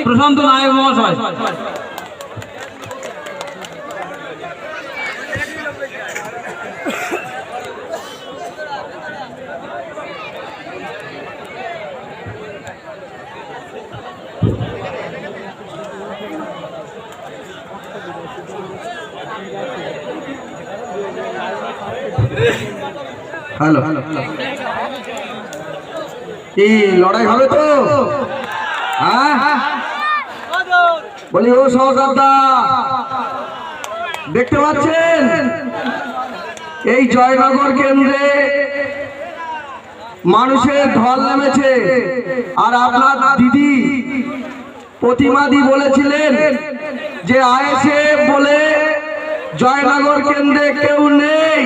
প্রশান্ত নায়ক মহাশয়। হ্যালো, কি লড়াই হবে তো? হ্যাঁ বলি, ও সহকর্তা দেখতে পাচ্ছেন এই জয়নগর কেন্দ্রে মানুষের ঢল নেমেছে। আর আপনার দিদি প্রতিমাদি বলেছিলেন যে আইএসএফ বলে জয়নগর কেন্দ্রে কেউ নেই।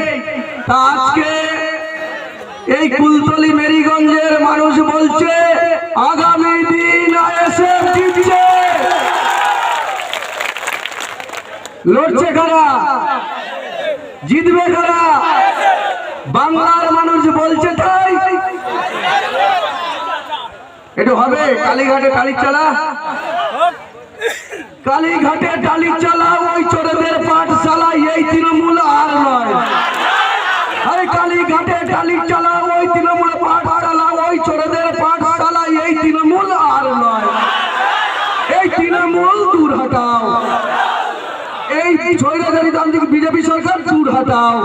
তা আজকে এই কুলতলি মেরিগঞ্জের মানুষ বলছে আগামী দিন আইএসএফ জিতছে। লড়ছে কারা? জিতবে কারা? বাংলার মানুষ বলছে তাই। এটা হবে কালীঘাটে টালির চালা, কালীঘাটে টালির চালা ওই চোরেদের পাঠশালা, এই তৃণমূল আর নয়। আরে কালীঘাটে টালির চালা ওই তৃণমূল পাঠশালা, ওই চোরেদের পাঠশালা, এই তৃণমূল আর নয়। এই তৃণমূল দূর হটাও, এই স্বৈরাচারী তান্ত্রিক বিজেপি সরকার দূর হটাও,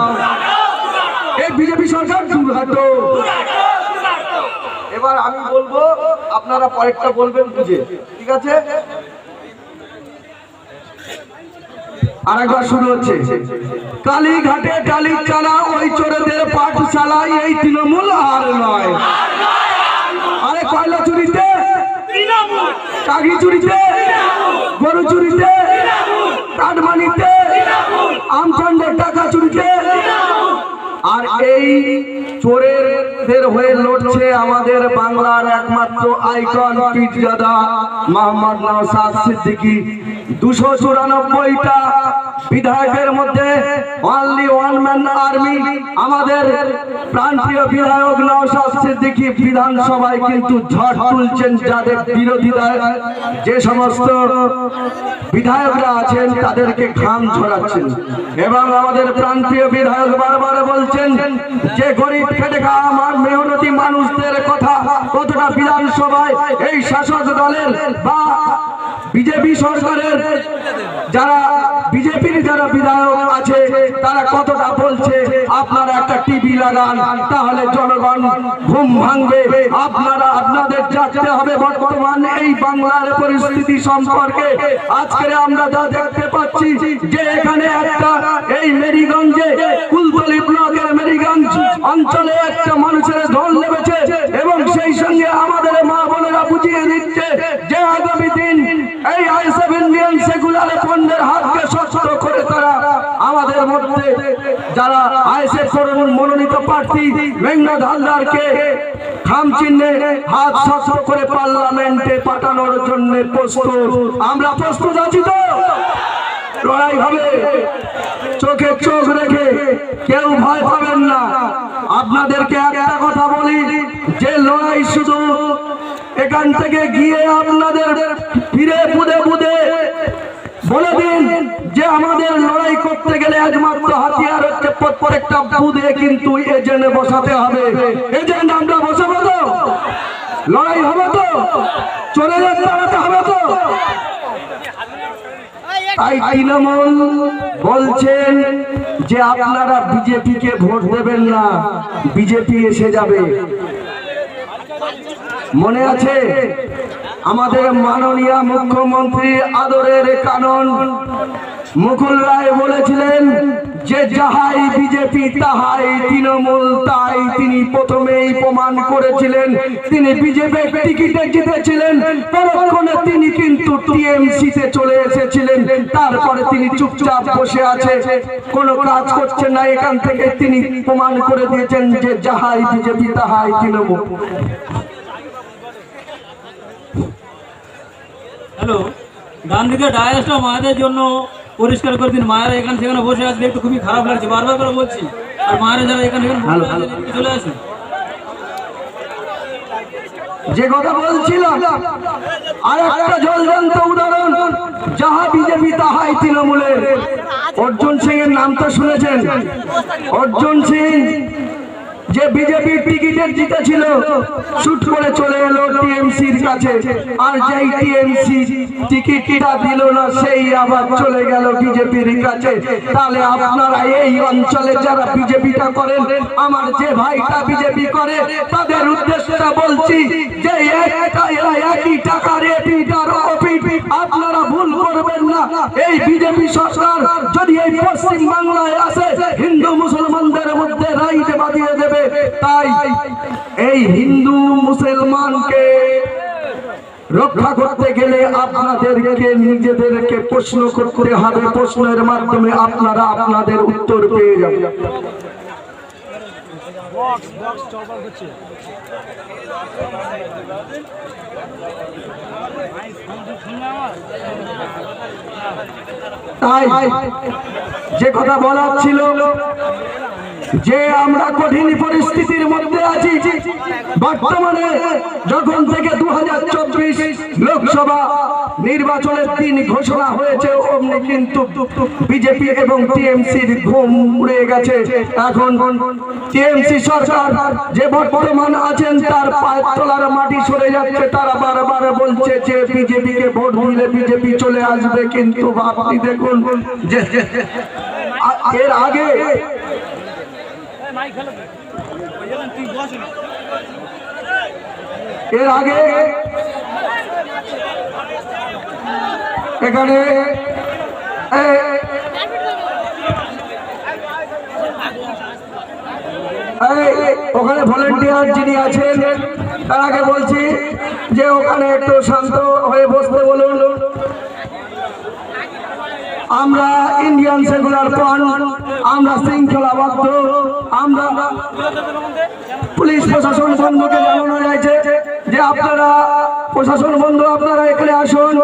এই বিজেপি সরকার দূর হটো। এবার আমি বলবো, আপনারা পরেরটা বলবেন বুঝে, ঠিক আছে? আরেকবার শুরু হচ্ছে, কালীঘাটে টালির চালা ওই চোরেদের পাঠশালা, এই তৃণমূল আর নয়। আরে কয়লা চুরিতে, চাকরি চুরিতে, গরু চুরিতে, কাঠমানিতে, আমচন্ডের টাকা চুরিতে, আর এই চোরেদের হয়ে লড়ছে আমাদের বাংলার একমাত্র আইকন পীরজাদা মোহাম্মদ নওশাদ সিদ্দিকী। 294টা বিধায়কের মধ্যে অনলি ওয়ান ম্যান আর্মি আমাদের প্রাণপ্রিয় বিধায়ক নওশাদ সিদ্দিকী বিধানসভায় কিন্তু ঝড় তুলছেন। যাদের বিরোধীরা যে সমস্ত বিধায়করা আছেন তাদেরকে ঘাম ঝরাচ্ছেন। এবং আমাদের প্রাণপ্রিয় বিধায়ক বারবার বলছেন যে গরিব খেটে খাওয়া আমার মেহনতি মানুষদের কথা কতটা বিধানসভায় এই শাসক দলের বা বিজেপি সরকারের যারা বিজেপির যারা বিধায়ক আছে তারা কতটা বলছে। আপনারা একটা টিভি লাগান, তাহলে জনগণ ঘুম ভাঙবে। আপনারা আপনাদের জানতে হবে বর্তমান এই বাংলার পরিস্থিতি সম্পর্কে। আজকে আমরা যা দেখতে পাচ্ছি যে এখানে একটা এই মেরিগঞ্জে কুলতলি ব্লকের মেরিগঞ্জ অঞ্চলে একটা মানুষের ঢল নেমেছে এবং সেই সঙ্গে আমাদের মা বোনেরা বুঝিয়ে দিচ্ছে যে আগামী দিন এই আইএসএফ ইন্ডিয়ান সেকুলার ফ্রন্টের হাতকে শক্ত করে তারা আমাদের মধ্যে যারা আইএসএফ মনোনীত প্রার্থী মেঘনাথ হালদারকে খাম চিহ্নে হাত শক্ত করে পার্লামেন্টে পাঠানোর জন্য প্রস্তুত। আমরা প্রস্তুত আছি তো? লড়াই হবে, চোখে চোখ রেখে, কেউ ভয় পাবেন না। আপনাদেরকে একটা কথা বলি যে লড়াই শুধু এখান থেকে গিয়ে আপনাদের ফিরে বুদে বুদে বলে দিন যে আমাদের লড়াই করতে গেলে একমাত্র হাতিয়ার হচ্ছে প্রত্যেকটা বুদে কিন্তু এজেন্ট বসাতে হবে। এজেন্ট আমরা বসাবো তো? লড়াই হবে তো? চলে যেতে হবে তো? তাই তৃণমূল বলছেন যে আপনারা বিজেপিকে ভোট দেবেন না, বিজেপি এসে যাবে। মনে আছে আমাদের মাননীয় মুখ্যমন্ত্রী আদরের কানন মুকুল রায় বলেছিলেন যে যাহাই বিজেপি তাহাই তৃণমূল। তাই তিনি প্রথমেই প্রমাণ করেছিলেন, তিনি বিজেপি টিকিটে জিতেছিলেন, পরক্ষণে তিনি কিন্তু টিএমসিতে চলে এসেছিলেন। তারপরে তিনি চুপচাপ বসে আছে, কোনো কাজ করছেন না। এখান থেকে তিনি প্রমাণ করে দিয়েছেন যে যাহাই বিজেপি তাহাই তৃণমূল। হ্যালো, ডান দিকে ডায়াসটা মায়েদের জন্য পরিষ্কার করে দিন। মায়েরা এখানে সেখানে বসে আছে, দেখতে খুবই খারাপ লাগছে, বারবার করে বলছি। আর মায়েরা যারা এখানে চলে আসে, যে কথা বলছিলাম, আর একটা জ্বলন্ত উদাহরণ, যাহা বিজেপি তাহাই তৃণমূলের। অর্জুন সিং এর নাম তো শুনেছেন। অর্জুন সিং যে বিজেপির টিকিটের জিতেছিল, শুট করে চলে এলো টিএমসির কাছে, আর যেই টিএমসি টিকিটটা দিল না, সেই আবার চলে গেল বিজেপির কাছে। তাহলে আপনারা এই অঞ্চলে যারা বিজেপিটা করেন, আমার যে ভাইটা বিজেপি করে, তাদের উদ্দেশ্যটা বলছি যে এরা একই টাকার এপিট আর ওপিট। আপনারা ভুল করবেন না। এই বিজেপি সরকার যদি এই পশ্চিম বাংলায় আসে, হিন্দু মুসলমানদের মধ্যে রাইট বাঁধিয়ে দেবে। তাই এই হিন্দু মুসলমানকে রক্ষা করতে গেলে আপনাদেরকে নিজেদেরকে প্রশ্ন করতে হবে। প্রশ্নের মাধ্যমে আপনারা আপনাদের উত্তর পেয়ে যাবেন। তাই যে কথা বলার ছিল, যে আমরা কঠিন পরিস্থিতির মধ্যে আছি। বর্তমানে যখন থেকে 2024 লোকসভা নির্বাচনের দিন ঘোষণা হয়েছে, অমনি কিন্তু বিজেপি এবং টিএমসির ঘুম উড়ে গেছে। এখন টিএমসি সরকার যে বর্তমান আছেন, তার পায়ের তলার মাটি সরে যাচ্ছে। তারা বারবার বলছে যে বিজেপিকে ভোট দিলে বিজেপি চলে আসবে, কিন্তু আপনি দেখুন যে এর আগে এখানে ওখানে ভলেন্টিয়ার যিনি আছেন, তার আগে বলছি যে ওখানে একটু শান্ত হয়ে বসতে বলুন। আমরা ইন্ডিয়ান সেকুলার ফ্রন্ট, আমরা শৃঙ্খলাবদ্ধ। আমরা পুলিশ প্রশাসন বন্ধুকে জানানো যাচ্ছে যে আপনারা প্রশাসন বন্ধু, আপনারা এখানে আসুন।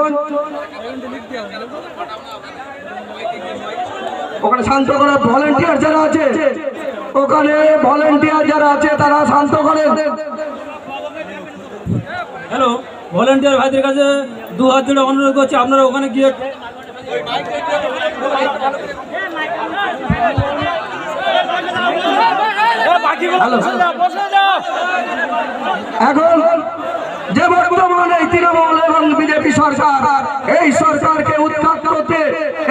ওখানে শান্ত করে ভলেন্টিয়ার যারা আছে, ওখানে ভলেন্টিয়ার যারা আছে তারা শান্ত করেন। হ্যালো, ভলেন্টিয়ার ভাইদের কাছে 2 হাত ধরে অনুরোধ করছি, আপনারা ওখানে গিয়ে এখন যে বর্তমানে এই তৃণমূল এবং বিজেপি সরকার, এই সরকারকে উৎখাত করতে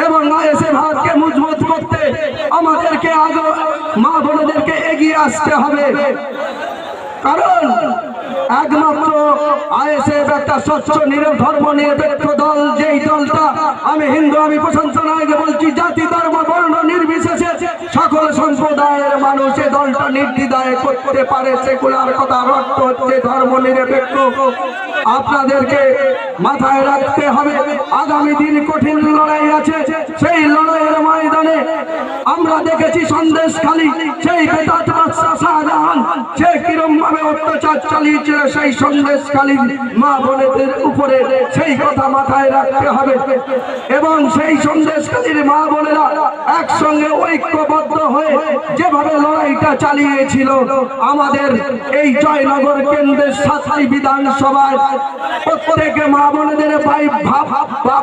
এবং আইএসএফকে মজবুত করতে আমাদেরকে আগে মা বোনদেরকে এগিয়ে আসতে হবে। কারণ একমাত্র আইএসএফ একটা স্বচ্ছ ধর্ম নিরপেক্ষ দল। যেই দলটা, আমি হিন্দু, আমি প্রশান্ত নায়কে বলছি, জাতি ধর্ম বর্ণ নির্বিশেষে সকল সম্প্রদায়ের মানুষ এই দলটা নির্দ্বিধায় করতে পারে। সেকুলার কথার অর্থ হচ্ছে ধর্ম নিরপেক্ষ। আপনাদেরকে মাথায় রাখতে হবে, আগামী দিন কঠিন লড়াই আছে। সেই লড়াইয়ের ময়দানে আমরা দেখেছি সন্দেশখালী, সেই বেতাত বাদশা শাহজাহান সে কিরম ভাবে অত্যাচার চালিয়েছিল সেই সন্দেশখালী মা বোনেদের উপরে, সেই কথা মাথায় রাখতে হবে। এবং সেই সন্দেশখালীর মা বোনেরা একসঙ্গে ঐক্যবদ্ধ হয়ে যেভাবে লড়াইটা চালিয়েছিল, আমাদের এই জয়নগর কেন্দ্রের 7টি বিধানসভায় প্রত্যেক মা বোনেদের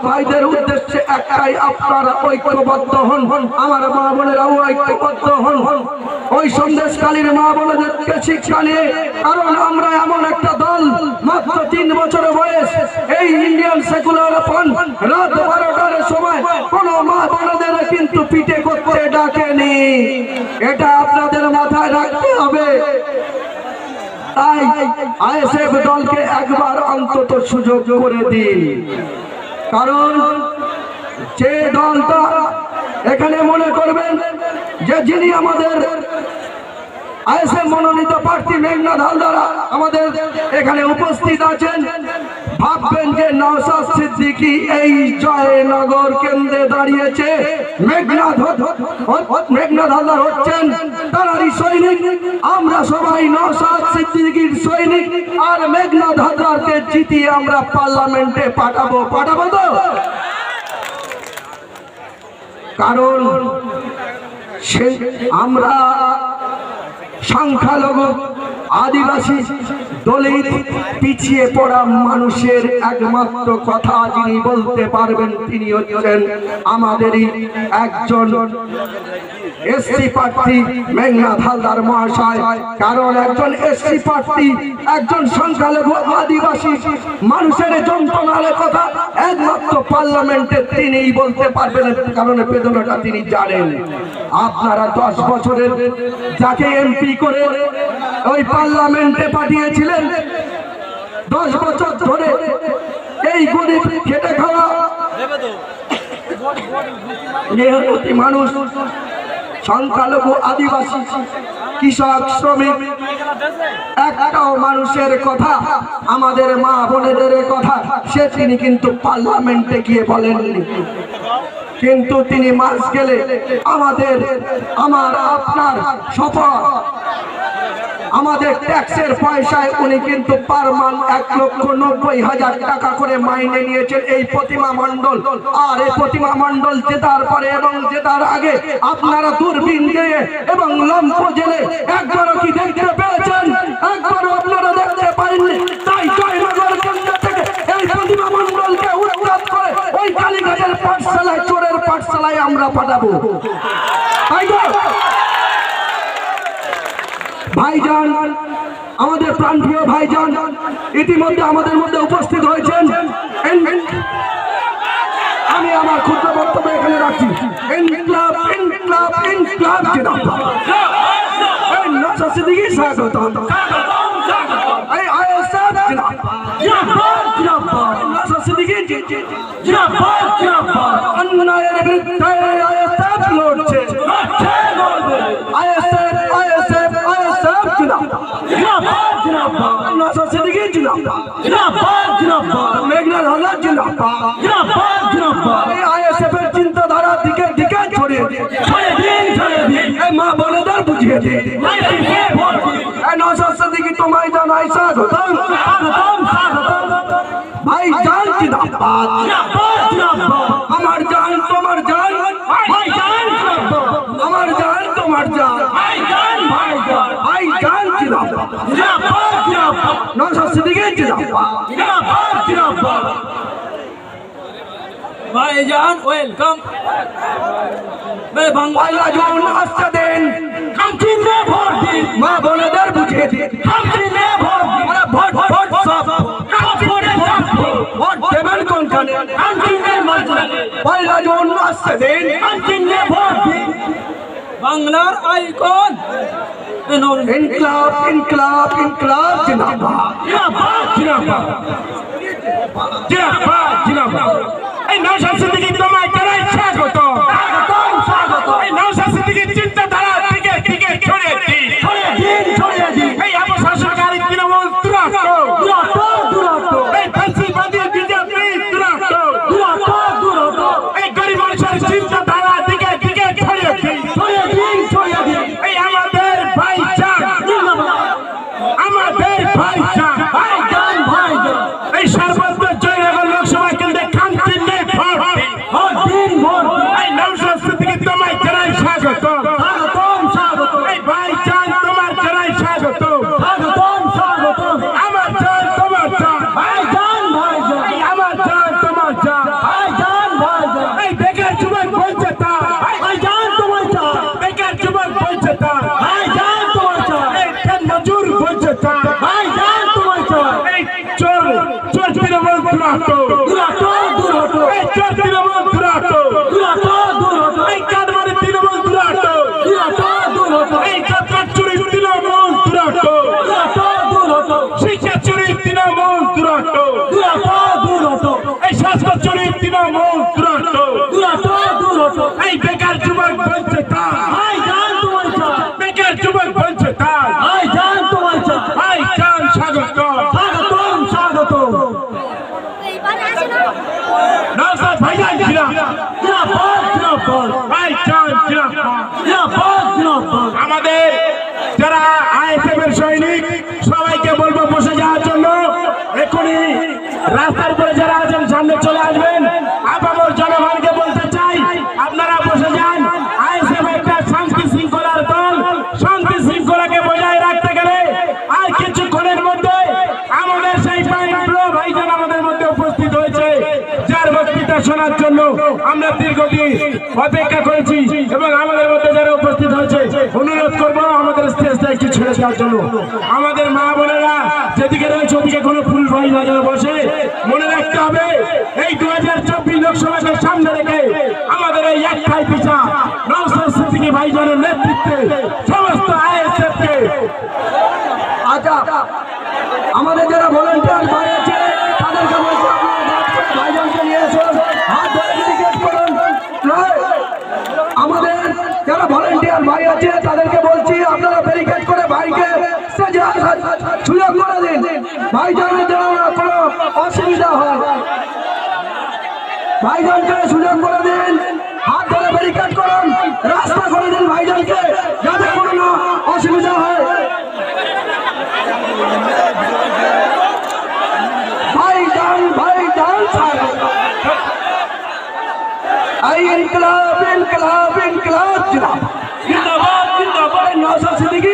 ভাইদের উদ্দেশ্যে একটাই, আপনারা ঐক্যবদ্ধ হন। আমার মা বোনেরাও ঐক্যবদ্ধ হন ওই সন্দেশখালীর মা বোনেদেরকে শিক্ষা নিয়ে। কারণ আমরা এমন একটা দল, মাত্র 3 বছর বয়স, এই ইন্ডিয়ান সেকুলার ফ্রন্ট রাত 12টার সময় কোন মা বোনেদের কিন্তু পিঠে করতে ডাকেনি। এটা আপনাদের মাথায় রাখতে হবে। তাই আইএসএফ দলকে একবার অন্তত সুযোগ করে দিন। কারণ যে দলটা এখানে মনে করবেন যে যিনি আমাদের আইএসএফ মনোনীত প্রার্থী মেঘনাথ হালদার আমাদের এখানে উপস্থিত আছেন, ভাববেন যে নওশাদ সিদ্দিকী এই জয়নগর কেন্দ্রে দাঁড়িয়েছে। মেঘনাথ হালদার হচ্ছেন তারারই সৈনিক। আমরা সবাই নওশাদ সিদ্দিকীর সৈনিক, আর মেঘনাথ হালদারকে জিতিয়ে আমরা পার্লামেন্টে পাঠাবো তো। কারণ আমরা সংখ্যালঘু, আদিবাসী, দলিত পিছিয়ে পড়া মানুষের একমাত্র কথা যিনি বলতে পারবেন তিনি হচ্ছেন আমাদেরই একজন এসসি প্রার্থী মেঘনাথ হালদার মহাশয়। কারণ একজন এসসি প্রার্থী একজন সংখ্যালঘু আদিবাসী মানুষের যন্ত্রণার কথা একমাত্র পার্লামেন্টে তিনিই বলতে পারবেন, কারণ বেদনাটা তিনি জানেন। আপনারা 10 বছরের যাকে এমপি করে ওই পার্লামেন্টে পাঠিয়েছিলেন, 10 বছর ধরে এই গরিব খেটে খাওয়া মেহনতি মানুষ, সংখ্যালঘু আদিবাসী, কৃষক, শ্রমিক, একটাও মানুষের কথা, আমাদের মা বোনেদের কথা সে তিনি কিন্তু পার্লামেন্টে গিয়ে বলেননি। কিন্তু তিনি মাস গেলে আমার আপনার শপথ, আমাদের ট্যাক্সের পয়সায় উনি কিন্তু পার মান 1,90,000 টাকা করে মাইনে নিয়েছেন এই প্রতিমা মণ্ডল। আর এই প্রতিমা মণ্ডল জেতার পরে এবং জেতার আগে আপনারা দূরবীন দিয়ে এবং লম্ফ জেলে একবারও কি দেখতে পেয়েছেন? একবারও আপনারা দেখতে পারেননি। তাই জয়নগর কেন্দ্র থেকে এই প্রতিমা মণ্ডলকে উৎখাত করে ওই কালীঘাটের পাঠশালায়, চোরের পাঠশালায় আমরা পাঠাবো। তাই তো ভাইজান, আমাদের প্রাণপ্রিয় ভাইজান ইতিমধ্যে আমাদের মধ্যে উপস্থিত হয়েছেন। আমি আমার ক্ষুদ্র বক্তব্য এখানে রাখছি। ইনকলাব ইনকলাব ইনকলাব জিন্দাবাদ। এই নওশাদ সিদ্দিকী স্বাগতম। এই আইএসএফ জিন্দাবাদ জিন্দাবাদ জিন্দাবাদ। নওশাদ সিদ্দিকী জিন্দাবাদ জিন্দাবাদ। অন্যায়ের বিরুদ্ধে আইএসএফ লড়ছে লড়বে। আইএসএফ আইএসএফ আইএসএফ জিন্দাবাদ জিন্দাবাদ জিন্দাবাদ। নওশাদ সিদ্দিকী জিন্দাবাদ জিন্দাবাদ জিন্দাবাদ। মেঘনাথ হালদার জিন্দাবাদ জিন্দাবাদ জিন্দাবাদ। এই আইএসএফ এর চিন্তাধারা দিকে দিকে ছড়িয়ে দিন ছড়িয়ে দিন। এই মা বোনেদের বুঝিয়ে দিন। এই নওশাদ সিদ্দিকী তোমায় জানাই স্বাগতম স্বাগতম স্বাগতম। ভাইজান জিন্দাবাদ জিন্দাবাদ জিন্দাবাদ। আমার জান তোমার জান ভাইজান জিন্দাবাদ। আমার জান তোমার জান ভাইজান ভাইজান ভাইজান জিন্দাবাদ জিন্দাবাদ জিন্দাবাদ। নওশাদ সিদ্দিকী জিন্দাবাদ জিন্দাবাদ জিন্দাবাদ। ভাইজান ওয়েলকাম। পয়লা জুন আসতে দিন, কান্তিনে ভোট দিন। মা বোনেদের বুঝিয়ে দিন। কান্তিনে ভোট দিন। ভোট ভোট সব কান্তিনে ভোট দেবেন কোনখানে? কান্তিনে মজলিসে। পয়লা জুন আসতে দিন, কান্তিনে ভোট দিন। বাংলার আইকন ইনকলাব ইনকলাব ইনকলাব জিন্দাবাদ জিন্দাবাদ জিন্দাবাদ জিন্দাবাদ জিন্দাবাদ। এই নওশাদ সিদ্দিকী তোমায় জানাই স্বাগত স্বাগতম স্বাগতম। এই নওশাদ সিদ্দিকীর চিন্তাধারা দিকে দিকে ছড়িয়ে দিন ছড়িয়ে দিন ছড়িয়ে দিন। এই অপশাসনকারী তৃণমূল দুরাত্ম দুরাত্ম দুরাত্ম এই ফ্যাসিবাদী বিজেপি দুরাত্ম দুরাত্ম দুরাত্ম। এই গরিব মানুষের চিন্তাধারা দিকে দিকে ছড়িয়ে দিন ছড়িয়ে দিন ছড়িয়ে দিন। এই আমাদের ভাইজান আমাদের ভাইজান ভাইজান ভাইজান। এই সর্বত্র জয়নগর লোকসভা কেন্দ্রে কান্তিনে ভোট দিন ভোট দিন ভোট দিন। এই নওশাদ সিদ্দিকী তোমায় জানাই স্বাগত স্বাগতম স্বাগতম এই ভাইজান তোমার জানাই স্বাগত স্বাগতম স্বাগতম। আমার জান তোমার জান ভাইজান ভাইজান এই আমার জান তোমার জান ভাইজান ভাইজান। এই বেকার যুবক বলছে তা ভাইজান তোমার চাই বেকার যুবক বলছে তা ভাইজান তোমার চাই এই ট্রেন মজুর বলছে তা ভাইজান তোমার চাই। এই চোর চোর তৃণমূল দুরাত্ম দুরাত্ম দুরাত্ম এই চোর তৃণমূল দুরাত্ম দুরাত্ম দুরাত্ম এই কাঠমারি তৃণমূল দুরাত্ম দুরাত্ম দুরাত্ম এই যাত্রার চুরি তৃণমূল দুরাত্ম দুরাত্ম দুরাত্ম শিক্ষা চুরি তৃণমূল দুরাত্ম দুরাত্ম দুরাত্ম এই স্বাস্থ্য চুরি তৃণমূল দুরাত্ম দুরাত্ম দুরাত্ম। এই বেকার যুবক বলছে তা ভাইজান তোমার চাই বেকার যুবক বলছে তা ভাইজান তোমার চাই ভাইজান স্বাগত স্বাগতম স্বাগতম। নওশাদ ভাইজান জিন্দাবাদ জিন্দাবাদ জিন্দাবাদ ভাইজান জিন্দাবাদ জিন্দাবাদ জিন্দাবাদ। আমাদের যারা আইএসএফ এর সৈনিক সবাইকে বলবো বসে যাওয়ার জন্য। এখনই রাস্তার উপরে যারা আছেন সামনে চলে আসবেন। আপামর জনগণকে বলতে চাই আপনারা বসে যান। আইএসএফ একটা শান্তি শৃঙ্খলার দল, শান্তি শৃঙ্খলাকে বজায় রাখতে গেলে আর কিছুক্ষণের মধ্যে বক্তৃতা শোনার জন্য আমরা দীর্ঘদিন অপেক্ষা করেছি এবং আমাদের মধ্যে যারা উপস্থিত হয়েছে অনুরোধ করবো আমাদের স্টেজটা একটু ছেড়ে দেওয়ার জন্য। আমাদের মা বোনেরা যেদিকে রয়েছে ওদিকে কোনো ফুল বাড়ি না যেন বসে। মনে রাখতে হবে এই 2024 লোকসভাকে সামনে রেখে আমাদের এই একটাই পিছা নওশাদ সিদ্দিকী ভাইজানের নেতৃত্বে সমস্ত আইএসএফ কে। আচ্ছা, আমাদের যারা ভলেন্টিয়ার ভাই আছে তাদেরকে বলছি আপনারা ভাইজানকে নিয়ে এসুন, হাত ধরে ব্যারিকেড করুন। নয়, আমাদের যারা ভলেন্টিয়ার ভাই আছে তাদেরকে বলছি আপনারা ব্যারিকেড করে ভাইকে স্টেজে আসার সুযোগ করে দিন, ভাইজানের যেন কোনো অসুবিধা হয়। ভাইজানকে সুযোগ করে দিন, হাত ধরে ব্যারিকেড করুন, রাস্তা করে দিন ভাইজানকে যাতে কোনো না অসুবিধা হয়। ভাইজান ভাইজান ইনকলাব ইনকলাব ইনকলাব জিন্দাবাদ জিন্দাবাদ নওশাদ সিদ্দিকী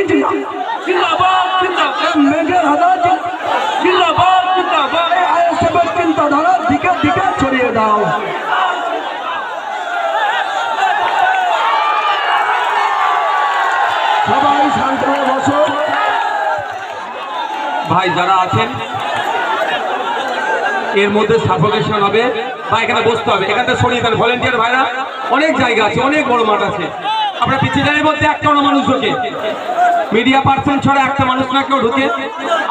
জিন্দাবাদ জিন্দাবাদ মেঘের হাজার জিন্দাবাদ জিন্দাবাদ আইএসএফের চিন্তাধারা দিকে দিকে ছড়িয়ে দাও। সবাই শান্ত হয়ে বসো। ভাই যারা আছেন এর মধ্যে সাফোকেশন হবে বা এখানে বসতে হবে, এখানে সরিয়ে দেন ভলেন্টিয়ার ভাইরা। অনেক জায়গা আছে, অনেক বড় মাঠ আছে, আমরা পিছিয়ে যাই বলতে একটা মানুষ ঢুকে, মিডিয়া পার্সন ছাড়া একটা মানুষ না কেউ ঢুকে।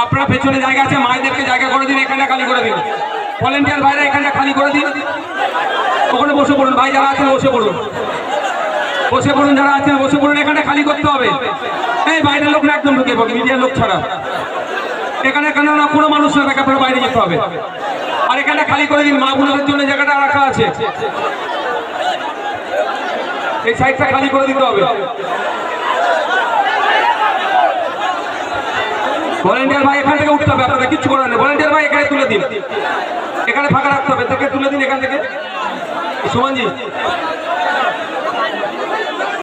আপনারা পেছনে জায়গা আছে, মায়েদেরকে জায়গা করে দিন, এখানটা খালি করে দিন। ভলেন্টিয়ার ভাইরা এখানটা খালি করে দিন, ওখানে বসে পড়ুন। ভাই যারা আছেন বসে পড়ুন, বসে পড়ুন, যারা আছেন বসে পড়ুন। এখানটা খালি করতে হবে, এই বাইরের লোকরা একদম ঢুকে পড়বে, মিডিয়ার লোক ছাড়া। এখানে কেন না কোনো মানুষ না থাকে, আপনার বাইরে যেতে হবে। আর এখানে খালি করে দিন, মা বোনদের জন্য জায়গাটা রাখা আছে, এই সাইডটা খালি করে দিতে হবে। ভলেন্টিয়ার ভাই এখান থেকে উঠতে হবে, আপনাদের কিচ্ছু করার নেই। ভলেন্টিয়ার ভাই এখানে তুলে দিন, এখানে ফাঁকা রাখতে হবে, থেকে তুলে দিন এখান থেকে। সুমনজি